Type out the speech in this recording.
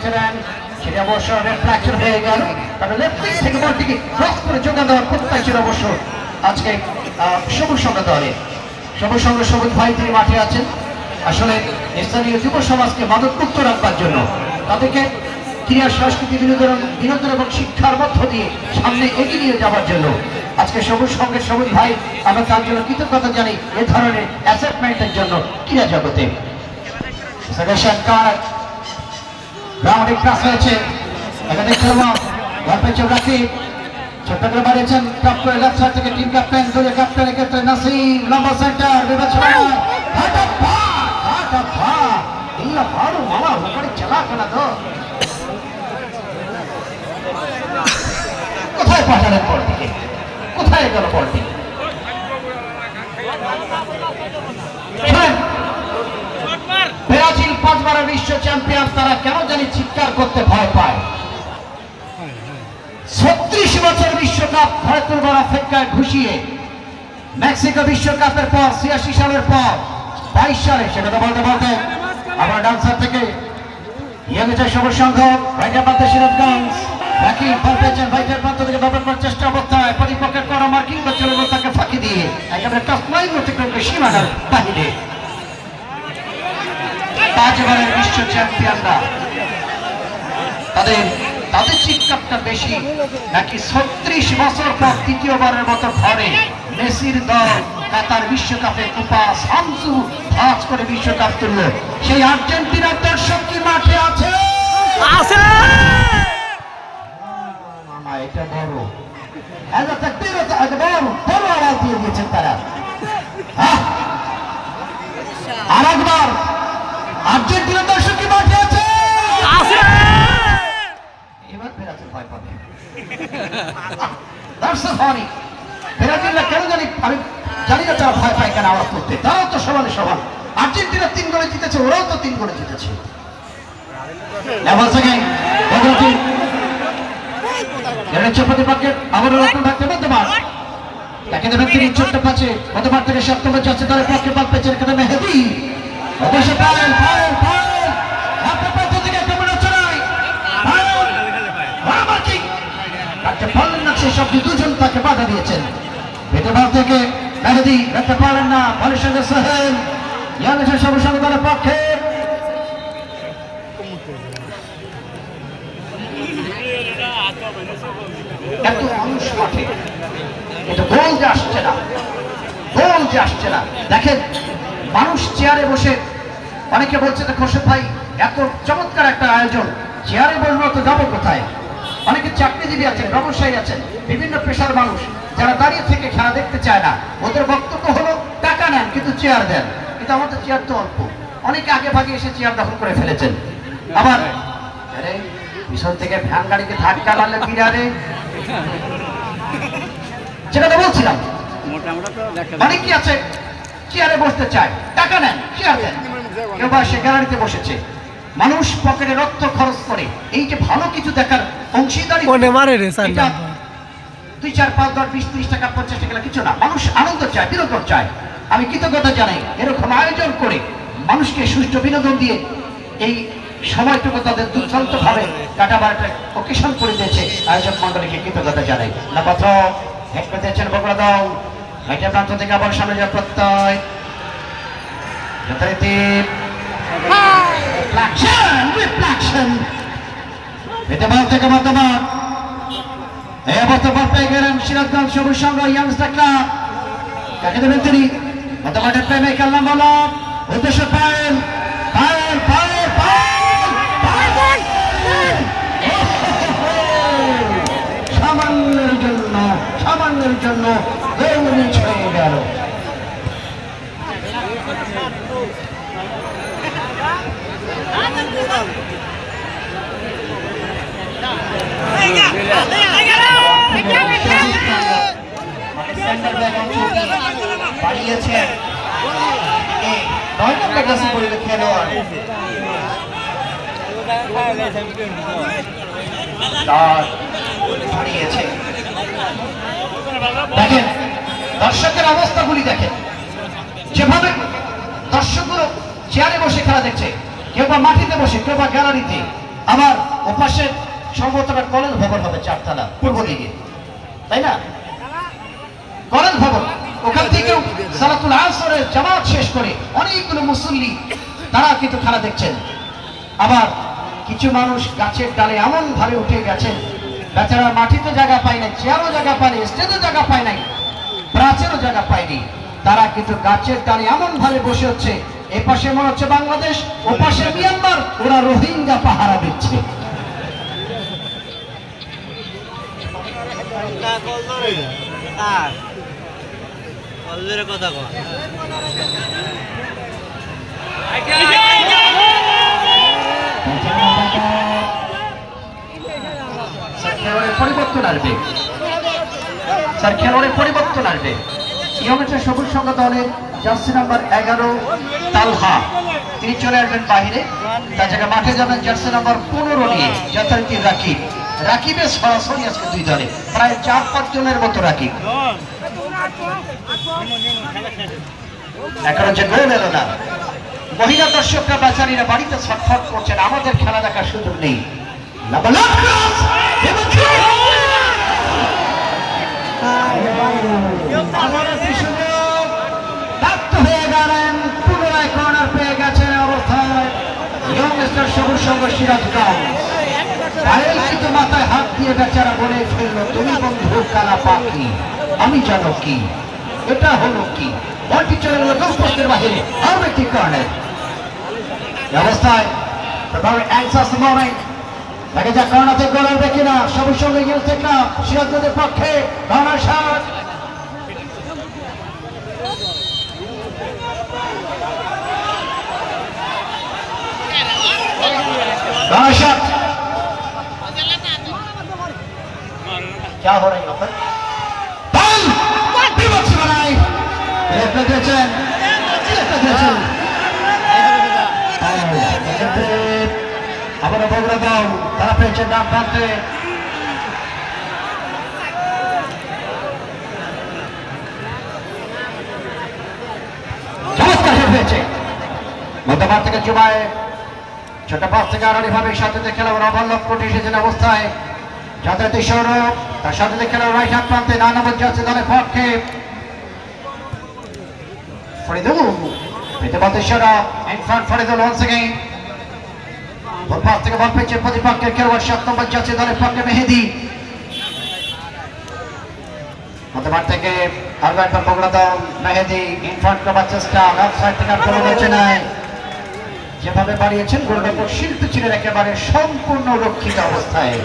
করেছিলেন সেটা অবশ্য রিফ্লেকশন হয়ে গেল, তবে লেফট দিক থেকে বলটিকে ক্রস করে যোগা দেওয়ার প্রত্যয় ছিল অবশ্য আজকে সবুজ সংঘ দলে। সবুজ সংঘ সবুজ ভাই তিনি মাঠে আছেন আসলে স্থানীয় যুব সমাজকে মাদকমুক্ত রাখবার জন্য, তাদেরকে ক্রীড়া সংস্কৃতি বিনোদন এবং শিক্ষার মধ্য দিয়ে সামনে এগিয়ে নিয়ে যাওয়ার জন্য আজকে সবুজ সংঘের সবুজ ভাই আমরা তার জন্য কৃতজ্ঞতা জানি এ ধরনের অ্যাসেটমেন্টের জন্য ক্রীড়া জগতে। গ্রাউন্ডে ক্রাস হয়েছে, এখানে খেলবো গল্পের রাখি ছোট্ট করে বাড়িয়েছেন টপ করে লেফট সাইড থেকে টিম ক্যাপ্টেন দলীয় ক্যাপ্টেনের ক্ষেত্রে নাসিম লম্বা সেন্টার বিবেচনা কোথায় পাঠালেন বলটিকে, কোথায় গেল বলটি? ব্রাজিল 5 বারের বিশ্ব চ্যাম্পিয়ন, তারা কেন জানি চিৎকার করতে ভয় পায়। 36 বছর বিশ্বকাপ ভারতের বড় আফ্রিকায় ঘুষিয়ে মেক্সিকো বিশ্বকাপের পর 86 সালের পর 22 সালে সেটা তো বলতে বলতে আমরা ডান্সার থেকে ইয়েছে সবুজ সংঘ রাইটার প্রান্তে সিরাজগঞ্জ রাকিব বল পেয়েছেন রাইটার প্রান্ত থেকে ডবল করার চেষ্টা অবস্থায় প্রতিপক্ষের করা মার্কিং করছিল তাকে ফাঁকি দিয়ে একেবারে টপ লাইন অতিক্রম করে সীমানার বাহিরে। 5 বারের বিশ্ব চ্যাম্পিয়নরা তাদের চিৎকারটা বেশি নাকি 36 বছর পর তৃতীয়বারের মতো ঘরে মেসির দল কাতার বিশ্বকাপে কোপা সামসু ভাঁজ করে বিশ্বকাপ তুলল। সেই আর্জেন্টিনার দর্শক কি মাঠে আছে? এটা বড় বড় আওয়াজ দিয়ে দিয়েছেন তারা। আর একবার আর্জেন্টিনার দর্শক কি মাঠে আছে? এবার ব্রাজিল ভয় পাবে। দর্শক হয়নি ব্রাজিলরা কেন জানি, আমি জানি না তারা ভয় পায় কেন আওয়াজ করতে। তারাও তো সমানে সমান। আর্জেন্টিনা 3 গোলে জিতেছে, ওরাও তো 3 গোলে জিতেছে। প্রতিপক্ষের আবারও রত্ন থাকতে মধ্যমার তাকে দেবেন তিনি ছোট্ট পাচ্ছে মধ্যমার থেকে 7 নম্বর যাচ্ছে তার পক্ষে পাক পেয়েছেন এখানে মেহেদি দুজন তাকে বাধা দিয়েছেন। ভেতর থেকে মেহেদি রাখতে পারেন না, বলের সঙ্গে সোহেল সবুজ সংঘ দলের পক্ষে এত মানুষ মাঠে, এটা গোল যে আসছে না, গোল যে আসছে না। দেখেন মানুষ চেয়ারে বসে, অনেকে বলছে যে খোরশেদ ভাই এত চমৎকার একটা আয়োজন, চেয়ারে বসবো তো যাবো কোথায়? অনেকে চাকরিজীবী আছেন, ব্যবসায়ী আছেন, বিভিন্ন পেশার মানুষ যারা দাঁড়িয়ে থেকে খেলা দেখতে চায় না, ওদের বক্তব্য হলো টাকা নেন কিন্তু চেয়ার দেন। কিন্তু আমাদের চেয়ার তো অল্প, অনেকে আগে ভাগে এসে চেয়ার দখল করে ফেলেছেন। আবার পিছন থেকে ভ্যান গাড়িকে ধাক্কা মারলে বিরারে, যেটা তো বলছিলাম অনেক কি আছে চেয়ারে বসতে চায়, টাকা নেন চেয়ার দেন। কেউ বা সে গ্যালারিতে বসেছে, মানুষ পকেটে রক্ত খরচ করে এই যে ভালো কিছু দেখার অংশীদারি 2, 4, 5, 10, 20, 30 টাকা 50 টাকা কিছু না, মানুষ আনন্দ চায়, বিনোদন চায়। আমি কৃতজ্ঞতা জানাই এরকম আয়োজন করে মানুষকে সুষ্ঠু বিনোদন দিয়ে এই সময়টুকু তাদের দুর্দান্ত ভাবে কাটাবার একটা অকেশন করে দিয়েছে আয়োজক মন্ডলীকে কৃতজ্ঞতা জানাই। না কথা হেড পেতেছেন বগুড়া দাও রাইটার প্রান্ত থেকে আবার সামনে যাওয়ার প্রত্যয় যথারীতি থেকে মধ্যমান এই অবস্থা বল পেয়ে গেলেন সিরাজগঞ্জ সবুজ সংঘ ইয়াংস্টার ক্লাব। কাকে দেবেন তিনি? মধ্যমাঠের প্রেমে খেললাম বলা উদ্দেশ্য পায়েল পায়েল পায়েল পায়েল সামান্যের জন্য মিনিট হয়ে গেল। বাড়িয়েছেন 9 নম্বর ক্লাসে পড়বে খেলোয়াড় বাড়িয়েছে। দেখেন দর্শকের অবস্থাগুলি দেখেন, যেভাবে দর্শকগুলো চেয়ারে বসে খেলা দেখছে, কেউ বা মাটিতে বসে, কেউ বা গ্যালারিতে, আবার ওপাশে সম্ভবত কলেজ ভবন হবে 4 তলা পূর্ব দিকে, তাই না? কলেজ ভবন, ওখান থেকেও সালাতুল আসরের জামাত শেষ করে অনেকগুলো মুসল্লি তারা কিন্তু খেলা দেখছেন। আবার কিছু মানুষ গাছের ডালে এমন ভাবে উঠে গেছেন, বেচারা মাটিতে জায়গা পায় নাই, চেয়ারও জায়গা পায়নি, স্টেজও জায়গা পায় নাই, ব্রাচেরও জায়গা পায়নি, তারা কিন্তু গাছের ডালে এমন ভাবে বসে হচ্ছে, এ পাশে মনে হচ্ছে বাংলাদেশ, ও পাশে মিয়ানমার, ওরা রোহিঙ্গা পাহারা দিচ্ছে। পরিবর্তন আসবে স্যার, খেলোয়াড়ের পরিবর্তন আসবে। ইয়মেটের সবুজ সংঘ দলের জার্সি নাম্বার 11 তালহা, তিনি চলে আসবেন বাহিরে, তার জায়গায় মাঠে যাবেন জার্সি নাম্বার 15 নিয়ে যথারীতি রাকিব। রাকিবের সরাসরি আজকে 2 দলে প্রায় 4-5 জনের মতো রাকিব। এখন যে গোল এলো না, মহিলা দর্শকরা বেচারীরা বাড়িতে ছটফট করছেন, আমাদের খেলা দেখার সুযোগ নেই। সবুজ সংঘ সিরাজগাঁও কিন্তু মাথায় হাত দিয়ে বেচারা বলে ফেললো, তুমি বন্ধু কালা পাখি, আমি জানো কি, এটা হলো কি। বলটি চলে গেল 10 পোস্টের বাহিরে, আরো একটি কর্নার অবস্থায় তাকে যা কর্নাতে গোল হবে কিনা। সবুজ সংঘ গিয়েছে না সিরাজগঞ্জের পক্ষে, কর্নার শট। शॉट क्या हो रहा है यहाँ पर? बॉल विपक्ष बनाई আবার বগুড়া দল তারা পেয়েছে ডান প্রান্তে, চমৎকার হয়েছে মধ্যমাঠ থেকে জুমায় ছোট পাশ থেকে আড়াড়ি ভাবে সাথে খেলা অবল্লভ কোটে এসেছেন অবস্থায় যাতায়াতের সৌরভ, তার সাথে খেলা রাইট হাত প্রান্তে 9 নম্বর যাচ্ছে দলের পক্ষে ফরিদুল, প্রতিপক্ষের Sourav in front Faridul once again, ball pass থেকে বল পেয়েছে প্রতিপক্ষের খেলোয়াড় 7 নম্বর যাচ্ছে দলের পক্ষে মেহেদি, মধ্যমাঠ থেকে আরবার বগুড়া দল মেহেদি ইন ফ্রন্ট করার চেষ্টা, লেফট সাইড থেকে আক্রমণ হচ্ছে না, যেভাবে বাড়িয়েছেন গোলরক্ষক শিল্পী ছিলেন একেবারে সম্পূর্ণ রক্ষিত অবস্থায়।